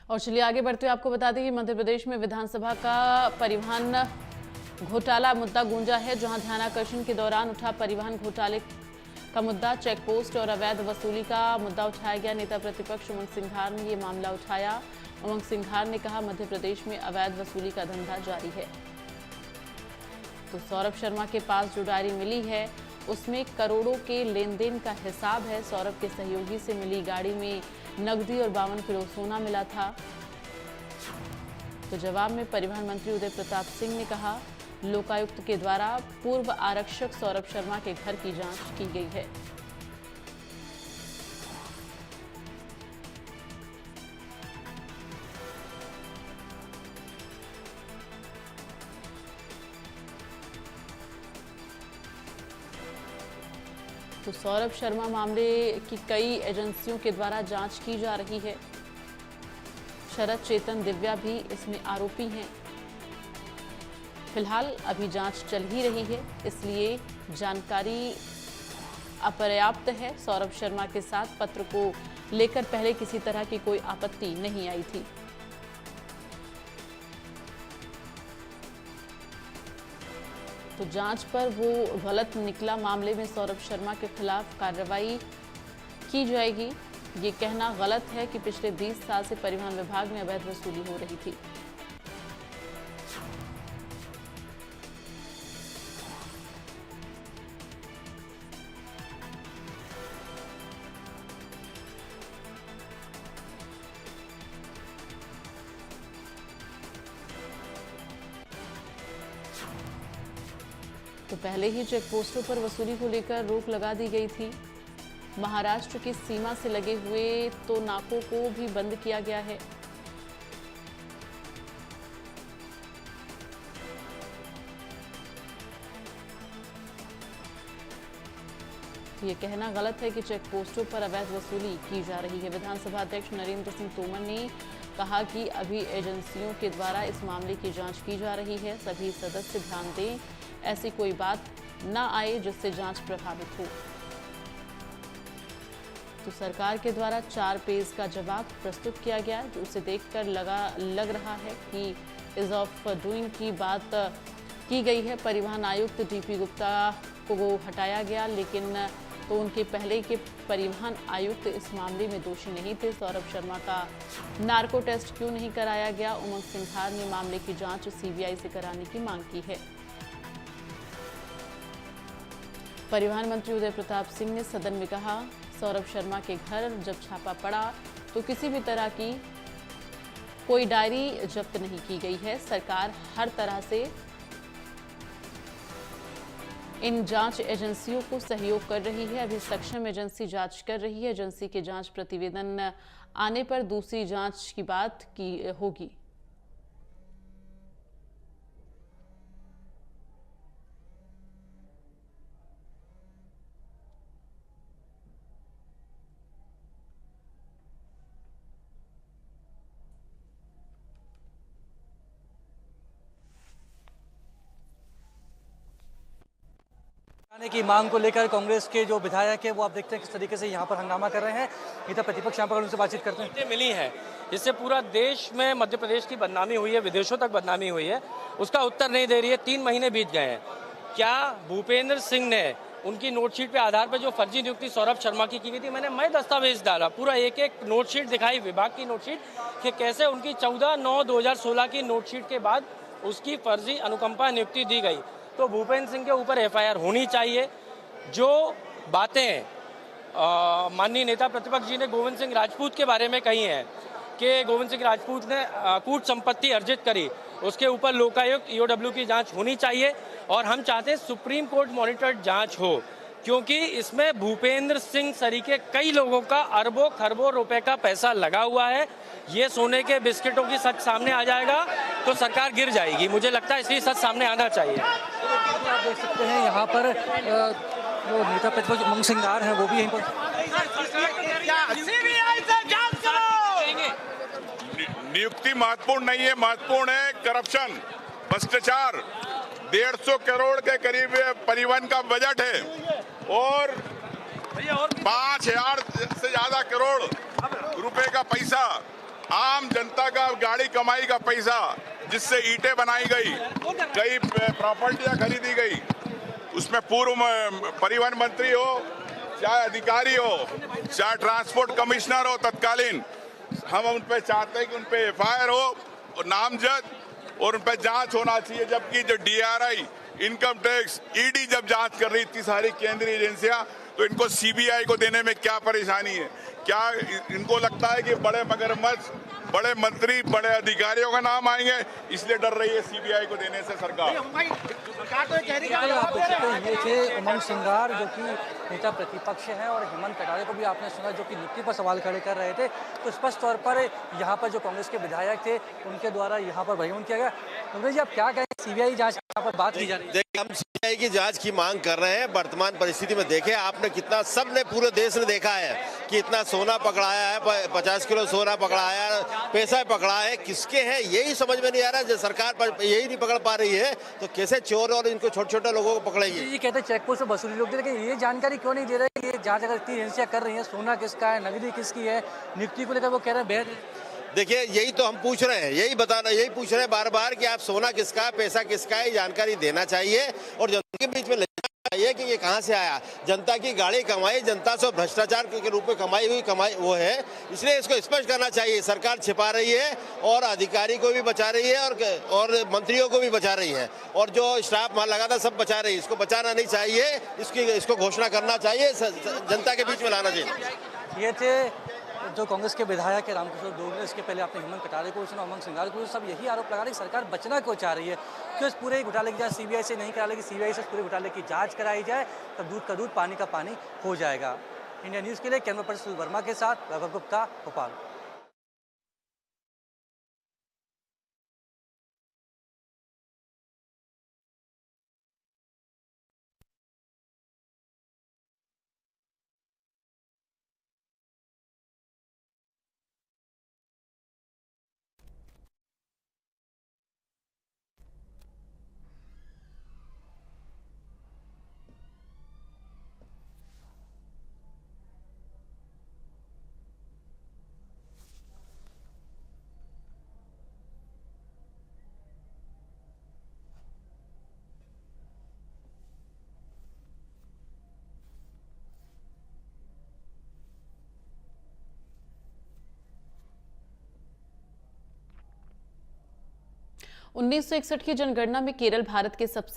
और चलिए आगे बढ़ते हुए आपको बता दें कि मध्य प्रदेश में विधानसभा का परिवहन घोटाला मुद्दा गूंजा है, जहां ध्यानाकर्षण के दौरान उठा परिवहन घोटाले का मुद्दा। चेक पोस्ट और अवैध वसूली का मुद्दा उठाया गया। नेता प्रतिपक्ष उमंग सिंघार ने ये मामला उठाया। उमंग सिंघार ने कहा, मध्य प्रदेश में अवैध वसूली का धंधा जारी है। तो सौरभ शर्मा के पास जो डायरी मिली है उसमें करोड़ों के लेन देन का हिसाब है। सौरभ के सहयोगी से मिली गाड़ी में नकदी और 52 किलो सोना मिला था। तो जवाब में परिवहन मंत्री उदय प्रताप सिंह ने कहा, लोकायुक्त के द्वारा पूर्व आरक्षक सौरभ शर्मा के घर की जांच की गई है। तो सौरभ शर्मा मामले की कई एजेंसियों के द्वारा जांच की जा रही है। शरद, चेतन, दिव्या भी इसमें आरोपी हैं। फिलहाल अभी जांच चल ही रही है, इसलिए जानकारी अपर्याप्त है। सौरभ शर्मा के साथ पत्र को लेकर पहले किसी तरह की कोई आपत्ति नहीं आई थी। तो जांच पर वो गलत निकला मामले में सौरभ शर्मा के खिलाफ कार्रवाई की जाएगी। ये कहना गलत है कि पिछले 20 साल से परिवहन विभाग में अवैध वसूली हो रही थी। तो पहले ही चेक पोस्टों पर वसूली को लेकर रोक लगा दी गई थी। महाराष्ट्र की सीमा से लगे हुए तो नाकों को भी बंद किया गया है। ये कहना गलत है कि चेक पोस्टों पर अवैध वसूली की जा रही है। विधानसभा अध्यक्ष नरेंद्र सिंह तोमर ने कहा कि अभी एजेंसियों के द्वारा इस मामले की जांच की जा रही है। सभी सदस्य ध्यान दें, ऐसी कोई बात न आए जिससे जांच प्रभावित हो। तो सरकार के द्वारा 4 पेज का जवाब प्रस्तुत किया गया, जो उसे देखकर लग रहा है कि इज ऑफ डूइंग की बात की गई है। परिवहन आयुक्त डीपी गुप्ता को हटाया गया, लेकिन तो उनके पहले के परिवहन आयुक्त इस मामले में दोषी नहीं थे। सौरभ शर्मा का नार्को टेस्ट क्यों नहीं कराया गया? उमंग सिंघार ने मामले की जांच सीबीआई से कराने की मांग की है। परिवहन मंत्री उदय प्रताप सिंह ने सदन में कहा, सौरभ शर्मा के घर जब छापा पड़ा तो किसी भी तरह की कोई डायरी जब्त नहीं की गई है। सरकार हर तरह से इन जांच एजेंसियों को सहयोग कर रही है। अभी सक्षम एजेंसी जांच कर रही है। एजेंसी के जांच प्रतिवेदन आने पर दूसरी जांच की बात की होगी। की मांग को लेकर कांग्रेस के जो विधायक है वो आप देखते हैं किस तरीके से यहाँ पर हंगामा कर रहे हैं। नेता प्रतिपक्ष यहाँ पर उनसे बातचीत करते हैं। मिली है, इससे पूरा देश में मध्य प्रदेश की बदनामी हुई है, विदेशों तक बदनामी हुई है, उसका उत्तर नहीं दे रही है। 3 महीने बीत गए हैं। क्या भूपेंद्र सिंह ने उनकी नोटशीट पे आधार पर जो फर्जी नियुक्ति सौरभ शर्मा की गई थी, मैं दस्तावेज डाला, पूरा एक एक नोटशीट दिखाई, विभाग की नोटशीट, कि कैसे उनकी 14/9/2016 की नोटशीट के बाद उसकी फर्जी अनुकंपा नियुक्ति दी गई। तो भूपेंद्र सिंह के ऊपर FIR होनी चाहिए। जो बातें माननीय नेता प्रतिपक्ष जी ने गोविंद सिंह राजपूत के बारे में कही हैं कि गोविंद सिंह राजपूत ने कूट संपत्ति अर्जित करी, उसके ऊपर लोकायुक्त EOW की जांच होनी चाहिए। और हम चाहते हैं सुप्रीम कोर्ट मॉनिटर्ड जांच हो, क्योंकि इसमें भूपेंद्र सिंह सरीके कई लोगों का अरबों खरबों रुपए का पैसा लगा हुआ है। ये सोने के बिस्किटों की सच सामने आ जाएगा तो सरकार गिर जाएगी। मुझे लगता है इसलिए सच सामने आना चाहिए। आप देख सकते हैं यहाँ पर जो नेता प्रतिपक्ष उमंग सिंघार हैं वो भी यहीं पर नियुक्ति महत्वपूर्ण नहीं है, महत्वपूर्ण है करप्शन, भ्रष्टाचार। 150 करोड़ के करीब परिवहन का बजट है और 5000 से ज्यादा करोड़ रुपए का पैसा आम जनता का गाड़ी कमाई का पैसा, जिससे ईंटें बनाई गई, कई प्रॉपर्टियां खरीदी गई, उसमें पूर्व परिवहन मंत्री हो, चाहे अधिकारी हो, चाहे ट्रांसपोर्ट कमिश्नर हो तत्कालीन, हम उन पे चाहते हैं कि उन पे एफआईआर हो और नामजद, और उन पे जांच होना चाहिए। जबकि जो डीआरआई, इनकम टैक्स, ईडी जब जांच कर रही इतनी सारी केंद्रीय एजेंसियां, तो इनको सीबीआई को देने में क्या परेशानी है? क्या इनको लगता है कि बड़े मगरमच्छ, बड़े मंत्री, बड़े अधिकारियों का नाम आएंगे, इसलिए डर रही है सीबीआई को देने से सरकार? आप देख सकते हैं, ये थे उमंग सिंगार, जो कि नेता प्रतिपक्ष हैं, और हेमंत कटारे को भी आपने सुना, जो कि नियुक्ति पर सवाल खड़े कर रहे थे। तो स्पष्ट तौर पर यहाँ पर जो कांग्रेस के विधायक थे, उनके द्वारा यहाँ पर बहिर्गमन किया गया। कांग्रेस जी, आप क्या कहें, सीबीआई जांच यहाँ पर बात की जा रही है? देखिए, हम सीबीआई की जांच की मांग कर रहे हैं। वर्तमान परिस्थिति में देखे आपने कितना, सबने, पूरे देश ने देखा है कि इतना सोना पकड़ाया है, 50 किलो सोना पकड़ाया है, पैसा पकड़ा है, किसके है यही समझ में नहीं आ रहा है। सरकार पर यही नहीं पकड़ पा रही है तो कैसे चोर और इनको छोटे छोटे लोगों को पकड़ेगी? ये कहते हैं चेक पोस्ट पर वसूली लोग, लेकिन ये जानकारी क्यों नहीं दे रहे? ये जांच अगर इतनी एजेंसियां कर रही हैं, सोना किसका है, नकदी किसकी है, नियुक्ति को लेकर वो कह रहे हैं बेहद। देखिए, यही तो हम पूछ रहे हैं, यही पूछ रहे हैं बार बार कि आप सोना किसका है, पैसा किसका है, जानकारी देना चाहिए और जनता के बीच में ले जाना चाहिए कि ये कहां से आया। जनता की गाड़ी कमाई, जनता से भ्रष्टाचार के रूप में कमाई वो है, इसलिए इसको स्पष्ट करना चाहिए। सरकार छिपा रही है और अधिकारी को भी बचा रही है और मंत्रियों को भी बचा रही है, और जो स्टाफ वहां लगा था सब बचा रही है। इसको बचाना नहीं चाहिए, इसको घोषणा करना चाहिए, जनता के बीच में लाना चाहिए। ये थे जो कांग्रेस के विधायक है रामकिशोर दोगले। इसके पहले आपने हेमंत कटारे को सुना, उमंग सिंगार को। सब यही आरोप लगा रहे कि सरकार बचना क्यों चाह रही है, क्यों इस पूरे घोटाले की जांच सीबीआई से नहीं करा लेगी, सीबीआई से इस पूरे घोटाले की जांच कराई जाए, तब दूध का दूध, पानी का पानी हो जाएगा। इंडिया न्यूज़ के लिए कैमरा पर्सन सुनील वर्मा के साथ वैभव गुप्ता, भोपाल। 1961 की जनगणना में केरल भारत के सबसे